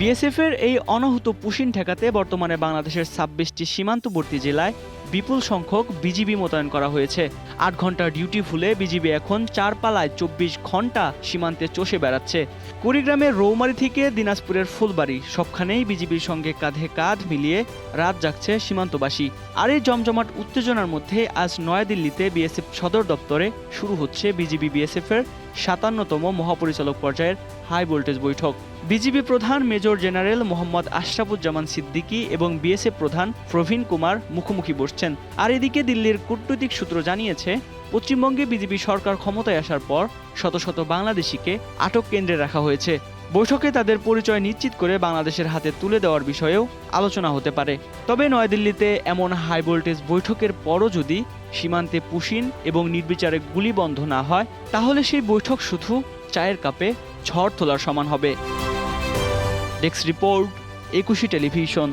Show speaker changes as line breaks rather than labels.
বিএসএফের এই অনাহুত পুশিন ঠেকাতে বর্তমানে বাংলাদেশের ২৬টি সীমান্তবর্তী জেলায় বিপুল সংখ্যক বিজিবি মোতায়েন করা হয়েছে। ৮ ঘন্টার ডিউটি ফুলে বিজিবি এখন ৪ পালায় ২৪ ঘন্টা সীমান্তে চষে বেড়াচ্ছে। কুড়িগ্রামের রৌমারী থেকে দিনাজপুরের ফুলবাড়ি সবখানেই বিজিবির সঙ্গে কাঁধে কাঁধ মিলিয়ে রাত জাগছে সীমান্তবাসী। আর এই জমজমাট উত্তেজনার মধ্যে আজ নয়াদিল্লিতে বিএসএফ সদর দপ্তরে শুরু হচ্ছে বিজিবি বিএসএফের ৫৭তম মহাপরিচালক পর্যায়ের হাই ভোল্টেজ বৈঠক। বিজিবি প্রধান মেজর জেনারেল মোহাম্মদ আশরাফুজ্জামান সিদ্দিকী এবং বিএসএফ প্রধান প্রবীণ কুমার মুখোমুখি বসছেন। আর এদিকে দিল্লির কূটনৈতিক সূত্র জানিয়েছে, পশ্চিমবঙ্গে বিজেপি সরকার ক্ষমতায় আসার পর শত শত বাংলাদেশিকে আটক কেন্দ্রে রাখা হয়েছে। বৈঠকে তাদের পরিচয় নিশ্চিত করে বাংলাদেশের হাতে তুলে দেওয়ার বিষয়েও আলোচনা হতে পারে। তবে নয়াদিল্লিতে এমন হাই ভোল্টেজ বৈঠকের পরও যদি সীমান্তে পুশিন এবং নির্বিচারে গুলি বন্ধ না হয়, তাহলে সেই বৈঠক শুধু চায়ের কাপে ঝড় তোলার সমান হবে। ডেস্ক রিপোর্ট, একুশে টেলিভিশন।